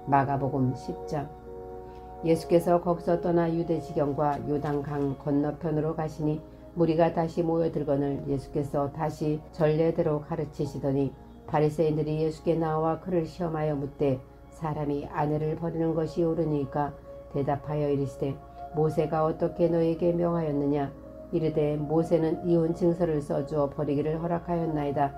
마가복음 10장. 예수께서 거기서 떠나 유대 지경과 요단강 건너편으로 가시니 무리가 다시 모여들거늘 예수께서 다시 전례대로 가르치시더니 바리새인들이 예수께 나와 그를 시험하여 묻되 사람이 아내를 버리는 것이 옳으니까 대답하여 이르시되 모세가 어떻게 너에게 명하였느냐. 이르되 모세는 이혼 증서를 써주어 버리기를 허락하였나이다.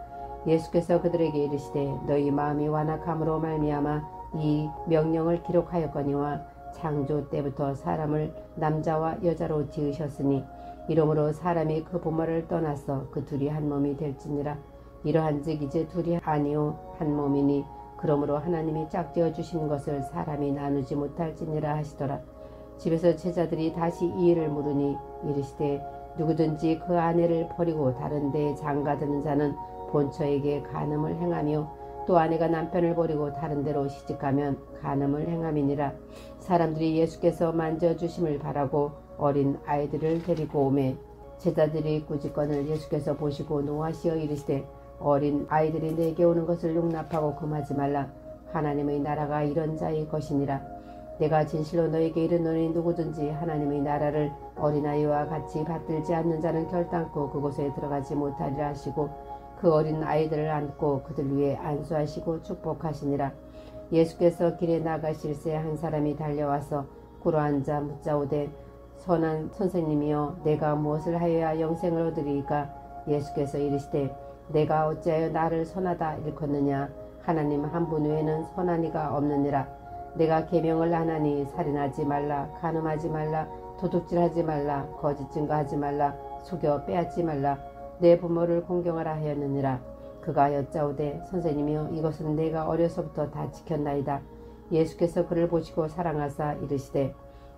예수께서 그들에게 이르시되 너희 마음이 완악함으로 말미암아 이 명령을 기록하였거니와 창조 때부터 사람을 남자와 여자로 지으셨으니 이러므로 사람이 그 부모를 떠나서 그 둘이 한 몸이 될지니라. 이러한즉 이제 둘이 아니요 한 몸이니 그러므로 하나님이 짝지어 주신 것을 사람이 나누지 못할지니라 하시더라. 집에서 제자들이 다시 이 일을 물으니 이르시되 누구든지 그 아내를 버리고 다른 데에 장가드는 자는 본처에게 간음을 행하며 또 아내가 남편을 버리고 다른 데로 시집가면 간음을 행함이니라. 사람들이 예수께서 만져주심을 바라고 어린 아이들을 데리고 오매 제자들이 꾸짖거늘 예수께서 보시고 노하시어 이르시되 어린 아이들이 내게 오는 것을 용납하고 금하지 말라. 하나님의 나라가 이런 자의 것이니라. 내가 진실로 너에게 이르노니 누구든지 하나님의 나라를 어린아이와 같이 받들지 않는 자는 결단코 그곳에 들어가지 못하리라 하시고 그 어린 아이들을 안고 그들 위에 안수하시고 축복하시니라. 예수께서 길에 나가실새 한 사람이 달려와서 꿇어앉아 묻자오되 선한 선생님이여 내가 무엇을 하여야 영생을 얻으리이까. 예수께서 이르시되 내가 어찌하여 나를 선하다 일컫느냐. 하나님 한 분 외에는 선한 이가 없느니라. 내가 계명을 안 하니 살인하지 말라, 간음하지 말라, 도둑질하지 말라, 거짓 증거하지 말라, 속여 빼앗지 말라, 내 부모를 공경하라 하였느니라. 그가 여짜오되 선생님이여 이것은 내가 어려서부터 다 지켰나이다. 예수께서 그를 보시고 사랑하사 이르시되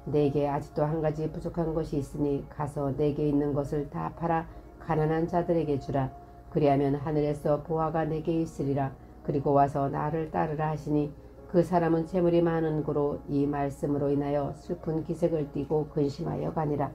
내게 아직도 한 가지 부족한 것이 있으니 가서 내게 있는 것을 다 팔아 가난한 자들에게 주라. 그리하면 하늘에서 보화가 내게 있으리라. 그리고 와서 나를 따르라 하시니 그 사람은 재물이 많은 고로 이 말씀으로 인하여 슬픈 기색을 띠고 근심하여 가니라.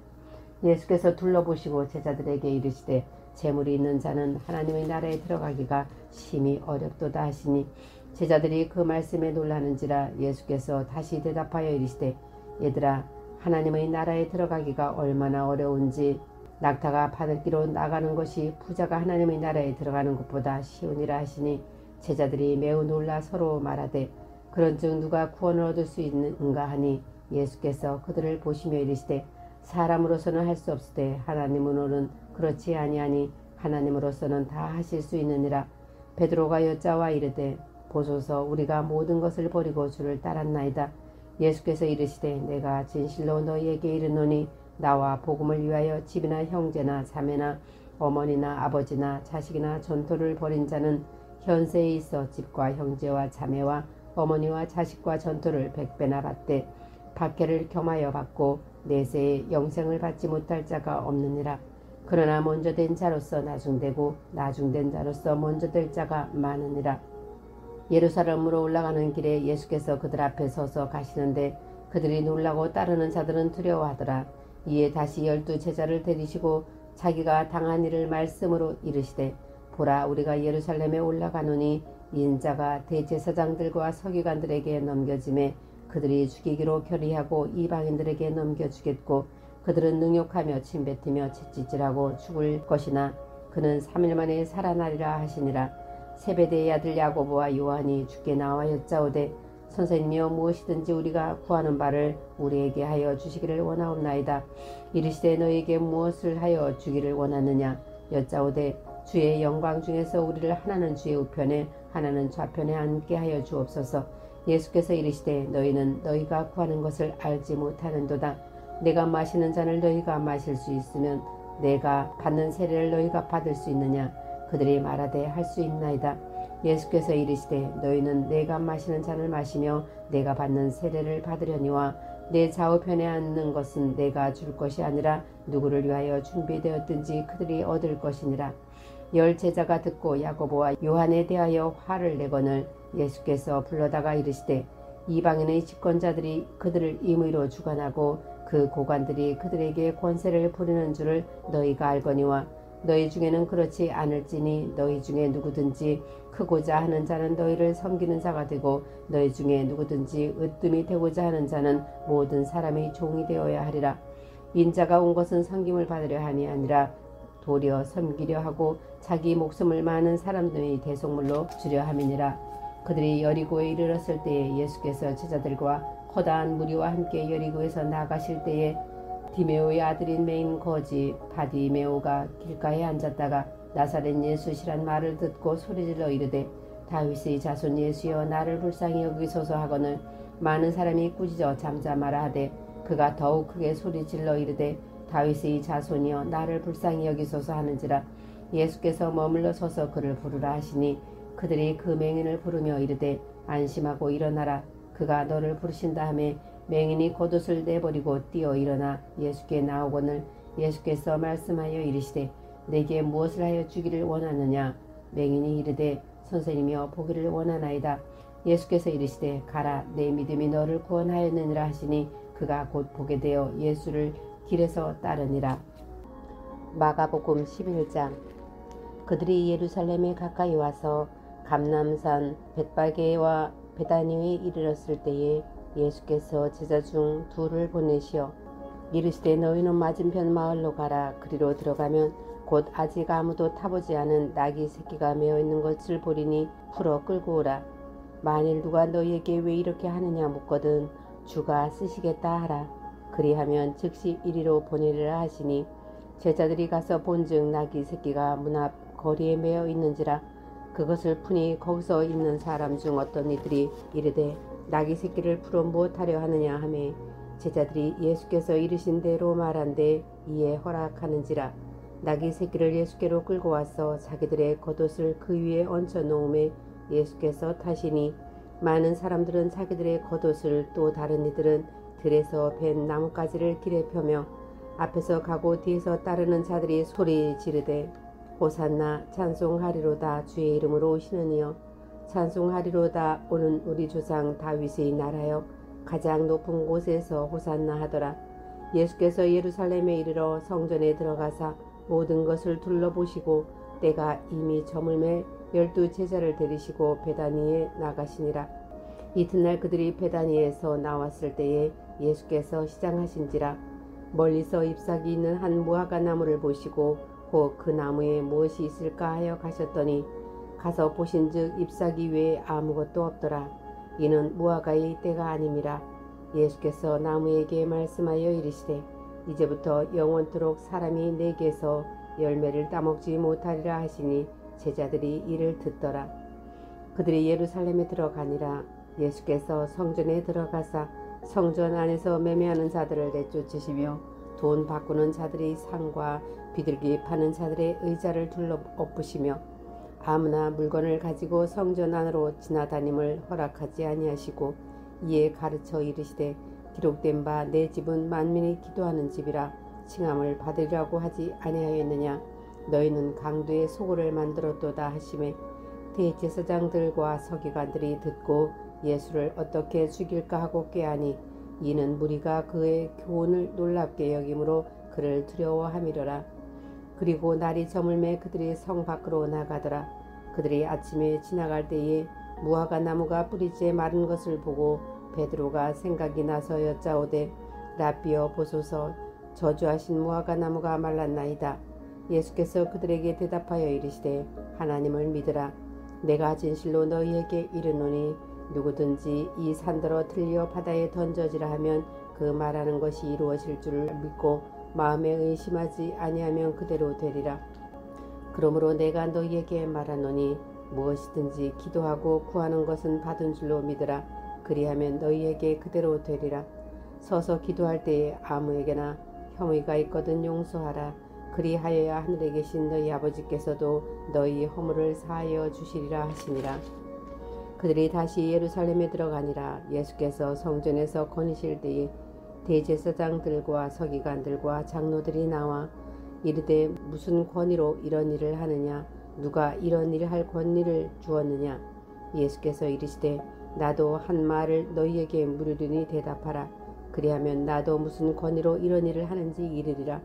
예수께서 둘러보시고 제자들에게 이르시되 재물이 있는 자는 하나님의 나라에 들어가기가 심히 어렵도다 하시니 제자들이 그 말씀에 놀라는지라. 예수께서 다시 대답하여 이르시되 얘들아 하나님의 나라에 들어가기가 얼마나 어려운지 낙타가 바늘기로 나가는 것이 부자가 하나님의 나라에 들어가는 것보다 쉬우니라 하시니 제자들이 매우 놀라 서로 말하되 그런즉 누가 구원을 얻을 수 있는가 하니 예수께서 그들을 보시며 이르시되 사람으로서는 할 수 없으되 하나님으로는 그렇지 아니하니 하나님으로서는 다 하실 수 있느니라. 베드로가 여짜와 이르되 보소서 우리가 모든 것을 버리고 주를 따랐나이다. 예수께서 이르시되 내가 진실로 너희에게 이르노니 나와 복음을 위하여 집이나 형제나 자매나 어머니나 아버지나 자식이나 전토를 벌인 자는 현세에 있어 집과 형제와 자매와 어머니와 자식과 전토를 100배나 받되 박해를 겸하여 받고 내세에 영생을 받지 못할 자가 없느니라. 그러나 먼저 된 자로서 나중되고 나중된 자로서 먼저 될 자가 많으니라. 예루살렘으로 올라가는 길에 예수께서 그들 앞에 서서 가시는데 그들이 놀라고 따르는 자들은 두려워하더라. 이에 다시 12 제자를 데리시고 자기가 당한 일을 말씀으로 이르시되 보라 우리가 예루살렘에 올라가노니 인자가 대제사장들과 서기관들에게 넘겨짐에 그들이 죽이기로 결의하고 이방인들에게 넘겨주겠고 그들은 능욕하며 침뱉으며 채찍질하고 죽을 것이나 그는 3일 만에 살아나리라 하시니라. 세베대의 아들 야고보와 요한이 주께 나와 여짜오되 선생님이여 무엇이든지 우리가 구하는 바를 우리에게 하여 주시기를 원하옵나이다. 이르시되 너에게 무엇을 하여 주기를 원하느냐. 여짜오되 주의 영광 중에서 우리를 하나는 주의 우편에 하나는 좌편에 앉게 하여 주옵소서. 예수께서 이르시되 너희는 너희가 구하는 것을 알지 못하는도다. 내가 마시는 잔을 너희가 마실 수 있으면 내가 받는 세례를 너희가 받을 수 있느냐. 그들이 말하되 할 수 있나이다. 예수께서 이르시되 너희는 내가 마시는 잔을 마시며 내가 받는 세례를 받으려니와 내 좌우편에 앉는 것은 내가 줄 것이 아니라 누구를 위하여 준비되었든지 그들이 얻을 것이니라. 10 제자가 듣고 야고보와 요한에 대하여 화를 내거늘 예수께서 불러다가 이르시되 이방인의 집권자들이 그들을 임의로 주관하고 그 고관들이 그들에게 권세를 부리는 줄을 너희가 알거니와 너희 중에는 그렇지 않을지니 너희 중에 누구든지 크고자 하는 자는 너희를 섬기는 자가 되고 너희 중에 누구든지 으뜸이 되고자 하는 자는 모든 사람의 종이 되어야 하리라. 인자가 온 것은 섬김을 받으려 함이 아니라 도리어 섬기려 하고 자기 목숨을 많은 사람들의 대속물로 주려 함이니라. 그들이 여리고에 이르렀을 때에 예수께서 제자들과 허다한 무리와 함께 여리고에서 나가실 때에 디메오의 아들인 메인 거지 바디메오가 길가에 앉았다가 나사렛 예수시란 말을 듣고 소리질러 이르되 다윗의 자손 예수여 나를 불쌍히 여기소서 하거늘 많은 사람이 꾸짖어 잠잠하라 하되 그가 더욱 크게 소리질러 이르되 다윗의 자손이여 나를 불쌍히 여기소서 하는지라. 예수께서 머물러 서서 그를 부르라 하시니 그들이 그 맹인을 부르며 이르되 안심하고 일어나라 그가 너를 부르신다 하매 맹인이 겉옷을 내버리고 뛰어 일어나 예수께 나오거늘 예수께서 말씀하여 이르시되 내게 무엇을 하여 주기를 원하느냐. 맹인이 이르되 선생님이여 보기를 원하나이다. 예수께서 이르시되 가라 내 믿음이 너를 구원하였느니라 하시니 그가 곧 보게 되어 예수를 길에서 따르니라. 마가복음 11장. 그들이 예루살렘에 가까이 와서 감람산 벳바게와 베다니에 이르렀을 때에 예수께서 제자 중 둘을 보내시어 이르시되 너희는 맞은편 마을로 가라. 그리로 들어가면 곧 아직 아무도 타보지 않은 나귀 새끼가 메어 있는 것을 보리니 풀어 끌고 오라. 만일 누가 너희에게 왜 이렇게 하느냐 묻거든 주가 쓰시겠다 하라. 그리하면 즉시 이리로 보내리라 하시니 제자들이 가서 본즉 나귀 새끼가 문 앞 거리에 메어 있는지라. 그것을 푸니 거기서 있는 사람 중 어떤 이들이 이르되 나귀 새끼를 풀어 무엇하려 하느냐 하매 제자들이 예수께서 이르신 대로 말한데 이에 허락하는지라. 나귀 새끼를 예수께로 끌고 와서 자기들의 겉옷을 그 위에 얹혀 놓음에 예수께서 타시니 많은 사람들은 자기들의 겉옷을 또 다른 이들은 들에서 벤 나뭇가지를 길에 펴며 앞에서 가고 뒤에서 따르는 자들이 소리 지르되 호산나 찬송하리로다 주의 이름으로 오시는 이여 찬송하리로다 오는 우리 조상 다윗의 나라여 가장 높은 곳에서 호산나 하더라. 예수께서 예루살렘에 이르러 성전에 들어가사 모든 것을 둘러보시고 때가 이미 저물매 12 제자를 데리시고 베다니에 나가시니라. 이튿날 그들이 베다니에서 나왔을 때에 예수께서 시장하신지라. 멀리서 잎사귀 있는 한 무화과 나무를 보시고 곧 그 나무에 무엇이 있을까 하여 가셨더니 가서 보신즉 잎사귀 외에 아무것도 없더라. 이는 무화과의 때가 아님이라. 예수께서 나무에게 말씀하여 이르시되 이제부터 영원토록 사람이 내게서 열매를 따먹지 못하리라 하시니 제자들이 이를 듣더라. 그들이 예루살렘에 들어가니라. 예수께서 성전에 들어가사 성전 안에서 매매하는 자들을 내쫓으시며 돈 바꾸는 자들의 상과 비둘기 파는 자들의 의자를 둘러 엎으시며 아무나 물건을 가지고 성전 안으로 지나다님을 허락하지 아니하시고 이에 가르쳐 이르시되 기록된 바 내 집은 만민이 기도하는 집이라 칭함을 받으리라고 하지 아니하였느냐. 너희는 강도의 소굴을 만들었도다 하시매 대제사장들과 서기관들이 듣고 예수를 어떻게 죽일까 하고 꾀하니 이는 무리가 그의 교훈을 놀랍게 여김으로 그를 두려워함이로라. 그리고 날이 저물매 그들이 성 밖으로 나가더라. 그들이 아침에 지나갈 때에 무화과 나무가 뿌리째 마른 것을 보고 베드로가 생각이 나서 여짜오되 라비여 보소서 저주하신 무화과 나무가 말랐나이다. 예수께서 그들에게 대답하여 이르시되 하나님을 믿으라. 내가 진실로 너희에게 이르노니 누구든지 이 산더러 들려 바다에 던져지라 하면 그 말하는 것이 이루어질 줄을 믿고 마음에 의심하지 아니하면 그대로 되리라. 그러므로 내가 너희에게 말하노니 무엇이든지 기도하고 구하는 것은 받은 줄로 믿으라. 그리하면 너희에게 그대로 되리라. 서서 기도할 때에 아무에게나 혐의가 있거든 용서하라. 그리하여야 하늘에 계신 너희 아버지께서도 너희 허물을 사하여 주시리라 하시니라. 그들이 다시 예루살렘에 들어가니라. 예수께서 성전에서 거니실 때에 대제사장들과 서기관들과 장로들이 나와 이르되 무슨 권위로 이런 일을 하느냐. 누가 이런 일을 할 권리를 주었느냐. 예수께서 이르시되 나도 한 말을 너희에게 물으리니 대답하라. 그리하면 나도 무슨 권위로 이런 일을 하는지 이르리라.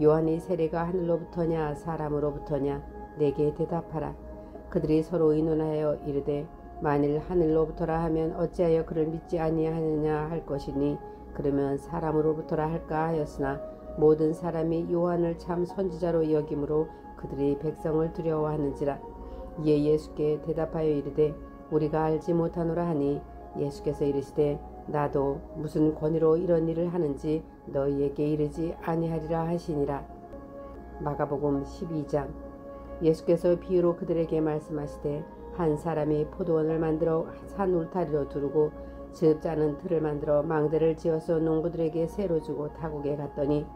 요한의 세례가 하늘로부터냐 사람으로부터냐 내게 대답하라. 그들이 서로 의논하여 이르되 만일 하늘로부터라 하면 어찌하여 그를 믿지 아니하느냐 할 것이니 그러면 사람으로부터라 할까 하였으나 모든 사람이 요한을 참 선지자로 여김으로 그들이 백성을 두려워하는지라. 이에 예수께 대답하여 이르되 우리가 알지 못하노라 하니 예수께서 이르시되 나도 무슨 권위로 이런 일을 하는지 너희에게 이르지 아니하리라 하시니라. 마가복음 12장. 예수께서 비유로 그들에게 말씀하시되 한 사람이 포도원을 만들어 산 울타리로 두르고 즙 짜는 틀을 만들어 망대를 지어서 농부들에게 새로 주고 타국에 갔더니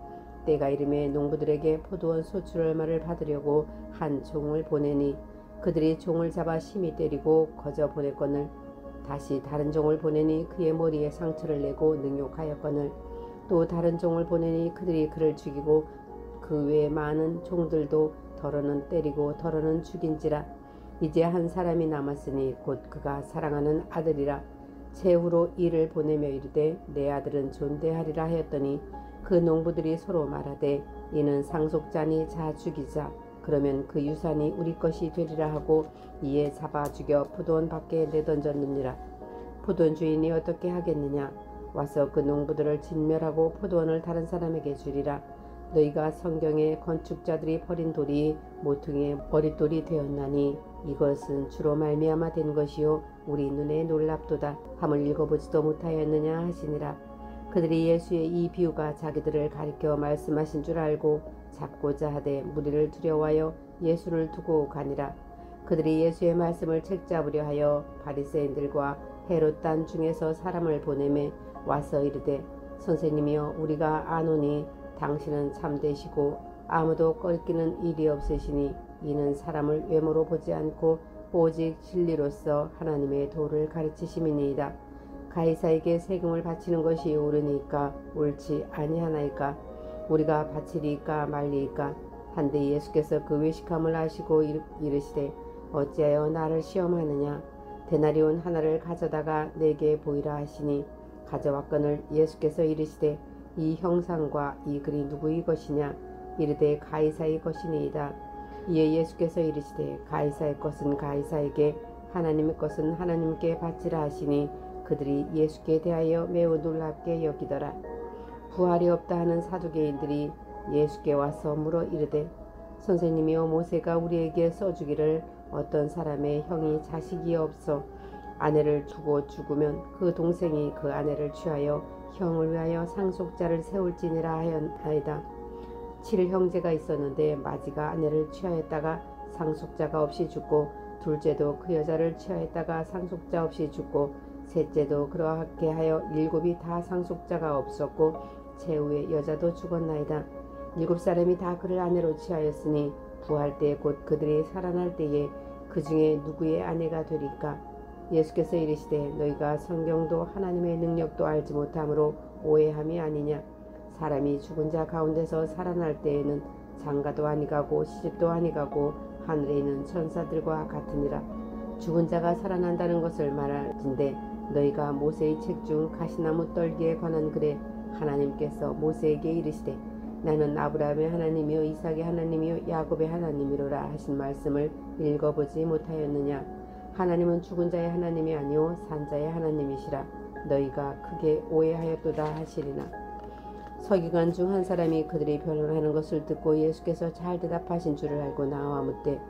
때가 이름에 농부들에게 포도원 소출 얼마를 받으려고 한 종을 보내니 그들이 종을 잡아 심히 때리고 거저 보냈거늘 다시 다른 종을 보내니 그의 머리에 상처를 내고 능욕하였거늘 또 다른 종을 보내니 그들이 그를 죽이고 그 외에 많은 종들도 더러는 때리고 더러는 죽인지라. 이제 한 사람이 남았으니 곧 그가 사랑하는 아들이라. 최후로 이를 보내며 이르되 내 아들은 존대하리라 하였더니 그 농부들이 서로 말하되 이는 상속자니 자 죽이자. 그러면 그 유산이 우리 것이 되리라 하고 이에 잡아 죽여 포도원 밖에 내던졌느니라. 포도원 주인이 어떻게 하겠느냐. 와서 그 농부들을 진멸하고 포도원을 다른 사람에게 주리라. 너희가 성경에 건축자들이 버린 돌이 모퉁이의 머릿돌이 되었나니 이것은 주로 말미암아 된 것이요 우리 눈에 놀랍도다 함을 읽어보지도 못하였느냐 하시니라. 그들이 예수의 이 비유가 자기들을 가리켜 말씀하신 줄 알고 잡고자 하되 무리를 두려워하여 예수를 두고 가니라. 그들이 예수의 말씀을 책잡으려 하여 바리새인들과 헤롯단 중에서 사람을 보내매 와서 이르되 선생님이여 우리가 아노니 당신은 참되시고 아무도 꺾이는 일이 없으시니 이는 사람을 외모로 보지 않고 오직 진리로서 하나님의 도를 가르치심이니이다. 가이사에게 세금을 바치는 것이 옳으니까 옳지 아니하나이까 우리가 바치리이까 말리이까 한데 예수께서 그 외식함을 아시고 이르시되 어찌하여 나를 시험하느냐. 데나리온 하나를 가져다가 내게 보이라 하시니 가져왔거늘 예수께서 이르시되 이 형상과 이 글이 누구의 것이냐. 이르되 가이사의 것이니이다. 이에 예수께서 이르시되 가이사의 것은 가이사에게 하나님의 것은 하나님께 바치라 하시니 그들이 예수께 대하여 매우 놀랍게 여기더라. 부활이 없다 하는 사두개인들이 예수께 와서 물어 이르되 선생님이여 모세가 우리에게 써주기를 어떤 사람의 형이 자식이 없어 아내를 두고 죽으면 그 동생이 그 아내를 취하여 형을 위하여 상속자를 세울지니라 하였나이다. 7형제가 있었는데 마지가 아내를 취하였다가 상속자가 없이 죽고 둘째도 그 여자를 취하였다가 상속자 없이 죽고 셋째도 그러하게 하여 7이 다 상속자가 없었고 최후의 여자도 죽었나이다. 7사람이 다 그를 아내로 취하였으니 부활 때 곧 그들이 살아날 때에 그 중에 누구의 아내가 되리까. 예수께서 이르시되 너희가 성경도 하나님의 능력도 알지 못함으로 오해함이 아니냐. 사람이 죽은 자 가운데서 살아날 때에는 장가도 아니가고 시집도 아니가고 하늘에 있는 천사들과 같으니라. 죽은 자가 살아난다는 것을 말할진대 너희가 모세의 책 중 가시나무 떨기에 관한 글에 하나님께서 모세에게 이르시되 나는 아브라함의 하나님이요 이삭의 하나님이요 야곱의 하나님이로라 하신 말씀을 읽어보지 못하였느냐. 하나님은 죽은 자의 하나님이 아니요 산자의 하나님이시라. 너희가 크게 오해하였도다 하시리나. 서기관 중 한 사람이 그들이 변론하는 것을 듣고 예수께서 잘 대답하신 줄을 알고 나와 묻되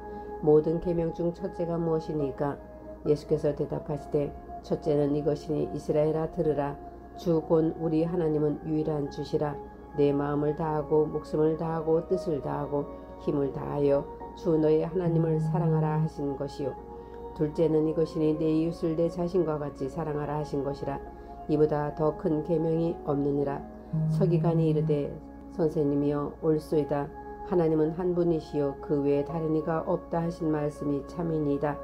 모든 계명 중 첫째가 무엇이니까. 예수께서 대답하시되 첫째는 이것이니 이스라엘아 들으라. 주 곧 우리 하나님은 유일한 주시라. 내 마음을 다하고 목숨을 다하고 뜻을 다하고 힘을 다하여 주 너희 하나님을 사랑하라 하신 것이요. 둘째는 이것이니 내 이웃을 내 자신과 같이 사랑하라 하신 것이라. 이보다 더 큰 계명이 없느니라. 서기관이 이르되 선생님이여 옳소이다. 하나님은 한 분이시요 그 외에 다른 이가 없다 하신 말씀이 참이니이다.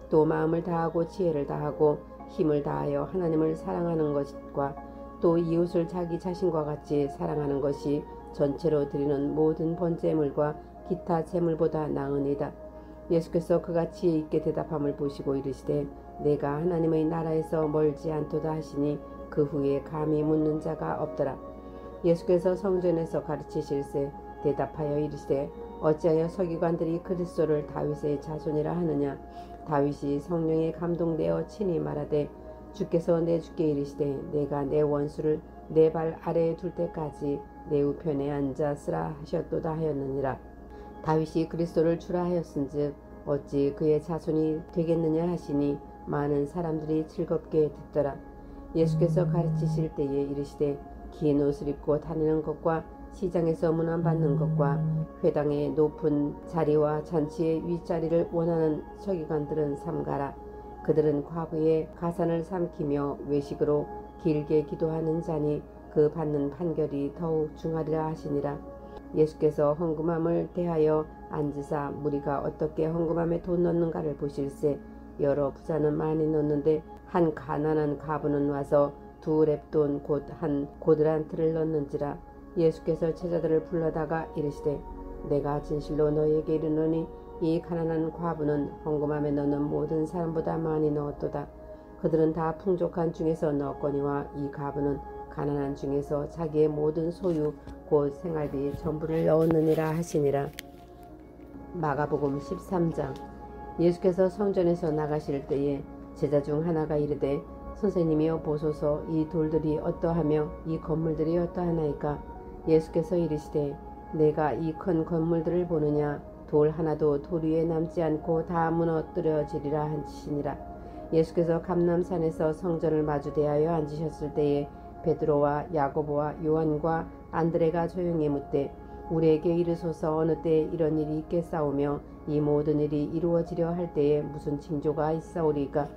또 마음을 다하고 지혜를 다하고 힘을 다하여 하나님을 사랑하는 것과 또 이웃을 자기 자신과 같이 사랑하는 것이 전체로 드리는 모든 번제물과 기타 제물보다 나으니이다. 예수께서 그가 지혜 있게 대답함을 보시고 이르시되 내가 하나님의 나라에서 멀지 않도다 하시니 그 후에 감히 묻는 자가 없더라. 예수께서 성전에서 가르치실세 대답하여 이르시되 어찌하여 서기관들이 그리스도를 다윗의 자손이라 하느냐. 다윗이 성령에 감동되어 친히 말하되 주께서 내 주께 이르시되 내가 내 원수를 내 발 아래에 둘 때까지 내 우편에 앉았으라 하셨도다 하였느니라. 다윗이 그리스도를 주라 하였은즉 어찌 그의 자손이 되겠느냐 하시니 많은 사람들이 즐겁게 듣더라. 예수께서 가르치실 때에 이르시되 긴 옷을 입고 다니는 것과 시장에서 문안받는 것과 회당의 높은 자리와 잔치의 윗자리를 원하는 서기관들은 삼가라. 그들은 과부의 가산을 삼키며 외식으로 길게 기도하는 자니 그 받는 판결이 더욱 중하리라 하시니라. 예수께서 헌금함을 대하여 앉으사 무리가 어떻게 헌금함에 돈 넣는가를 보실세. 여러 부자는 많이 넣는데 한 가난한 과부는 와서 2렙돈 곧 한 고드란트를 넣는지라. 예수께서 제자들을 불러다가 이르시되 내가 진실로 너희에게 이르노니 이 가난한 과부는 헌금함에 넣는 모든 사람보다 많이 넣었도다. 그들은 다 풍족한 중에서 넣었거니와 이 과부는 가난한 중에서 자기의 모든 소유 곧 생활비 전부를 넣었느니라 하시니라. 마가복음 13장. 예수께서 성전에서 나가실 때에 제자 중 하나가 이르되 선생님이여 보소서 이 돌들이 어떠하며 이 건물들이 어떠하나이까. 예수께서 이르시되 내가 이 큰 건물들을 보느냐. 돌 하나도 돌 위에 남지 않고 다 무너뜨려지리라 하시니라. 예수께서 감람산에서 성전을 마주 대하여 앉으셨을 때에 베드로와 야고보와 요한과 안드레가 조용히 묻되 우리에게 이르소서 어느 때에 이런 일이 있겠사오며 이 모든 일이 이루어지려 할 때에 무슨 징조가 있사오리까.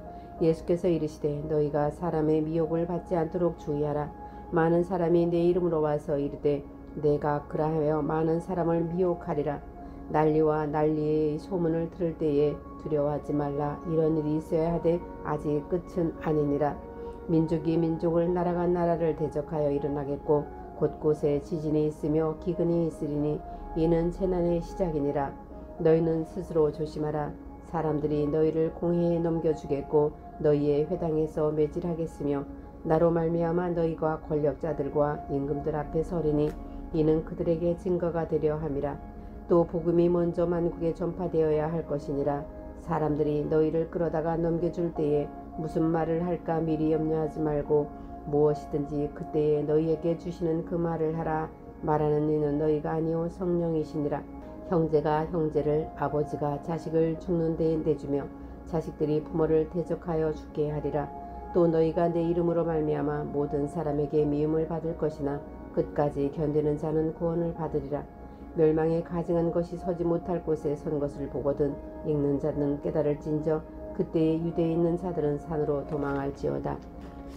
예수께서 이르시되 너희가 사람의 미혹을 받지 않도록 주의하라. 많은 사람이 내 이름으로 와서 이르되 내가 그라하여 많은 사람을 미혹하리라. 난리와 난리의 소문을 들을 때에 두려워하지 말라. 이런 일이 있어야 하되 아직 끝은 아니니라. 민족이 민족을 나라가 나라를 대적하여 일어나겠고 곳곳에 지진이 있으며 기근이 있으리니 이는 재난의 시작이니라. 너희는 스스로 조심하라. 사람들이 너희를 공회에 넘겨주겠고 너희의 회당에서 매질하겠으며 나로 말미암아 너희가 권력자들과 임금들 앞에 서리니 이는 그들에게 증거가 되려 함이라. 또 복음이 먼저 만국에 전파되어야 할 것이니라. 사람들이 너희를 끌어다가 넘겨줄 때에 무슨 말을 할까 미리 염려하지 말고 무엇이든지 그때에 너희에게 주시는 그 말을 하라. 말하는 이는 너희가 아니오 성령이시니라. 형제가 형제를 아버지가 자식을 죽는 데에 내주며 자식들이 부모를 대적하여 죽게 하리라. 또 너희가 내 이름으로 말미암아 모든 사람에게 미움을 받을 것이나 끝까지 견디는 자는 구원을 받으리라. 멸망에 가증한 것이 서지 못할 곳에 선 것을 보거든 읽는 자는 깨달을진저 그때에 유대에 있는 자들은 산으로 도망할지어다.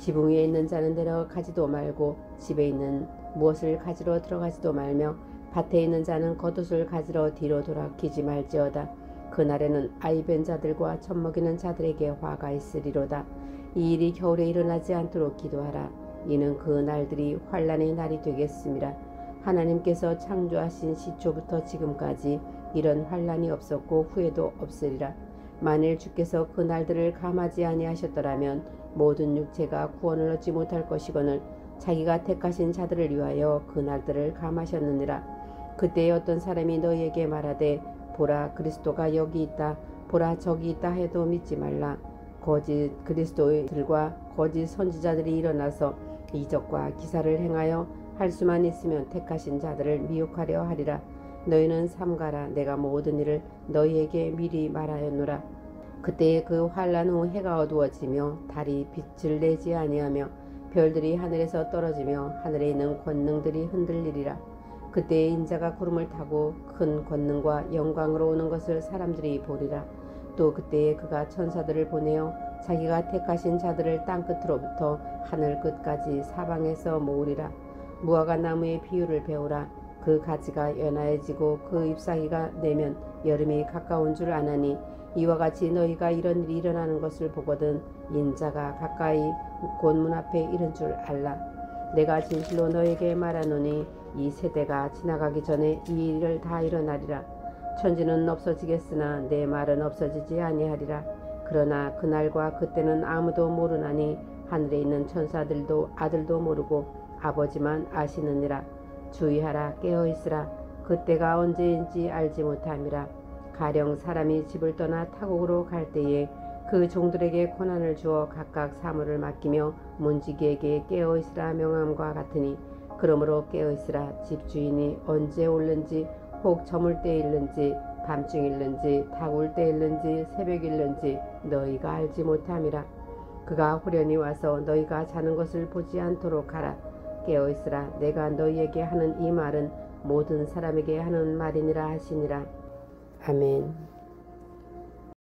지붕 위에 있는 자는 내려가지도 말고 집에 있는 무엇을 가지러 들어가지도 말며 밭에 있는 자는 겉옷을 가지러 뒤로 돌아키지 말지어다. 그날에는 아이벤 자들과 젖먹이는 자들에게 화가 있으리로다. 이 일이 겨울에 일어나지 않도록 기도하라. 이는 그 날들이 환난의 날이 되겠습니다. 하나님께서 창조하신 시초부터 지금까지 이런 환난이 없었고 후에도 없으리라. 만일 주께서 그 날들을 감하지 아니하셨더라면 모든 육체가 구원을 얻지 못할 것이거늘 자기가 택하신 자들을 위하여 그 날들을 감하셨느니라. 그때에 어떤 사람이 너희에게 말하되 보라 그리스도가 여기 있다 보라 저기 있다 해도 믿지 말라. 거짓 그리스도들과 거짓 선지자들이 일어나서 이적과 기사를 행하여 할 수만 있으면 택하신 자들을 미혹하려 하리라. 너희는 삼가라. 내가 모든 일을 너희에게 미리 말하였노라. 그때에 그 환난 후 해가 어두워지며 달이 빛을 내지 아니하며 별들이 하늘에서 떨어지며 하늘에 있는 권능들이 흔들리리라. 그때에 인자가 구름을 타고 큰 권능과 영광으로 오는 것을 사람들이 보리라. 또 그때에 그가 천사들을 보내어 자기가 택하신 자들을 땅끝으로부터 하늘 끝까지 사방에서 모으리라. 무화과 나무의 비유를 배우라. 그 가지가 연하여지고 그 잎사귀가 내면 여름이 가까운 줄 아나니 이와 같이 너희가 이런 일이 일어나는 것을 보거든 인자가 가까이 곧 문 앞에 이른 줄 알라. 내가 진실로 너에게 말하노니 이 세대가 지나가기 전에 이 일을 다 일어나리라. 천지는 없어지겠으나 내 말은 없어지지 아니하리라. 그러나 그날과 그때는 아무도 모르나니 하늘에 있는 천사들도 아들도 모르고 아버지만 아시느니라. 주의하라 깨어있으라. 그때가 언제인지 알지 못함이라. 가령 사람이 집을 떠나 타국으로 갈 때에 그 종들에게 권한을 주어 각각 사물을 맡기며 문지기에게 깨어 있으라 명함과 같으니, 그러므로 깨어 있으라. 집주인이 언제 올는지, 혹 저물 때일는지, 밤중일는지, 타올 때일는지, 새벽일는지 너희가 알지 못함이라. 그가 후련히 와서 너희가 자는 것을 보지 않도록 하라. 깨어 있으라. 내가 너희에게 하는 이 말은 모든 사람에게 하는 말이니라 하시니라. 아멘.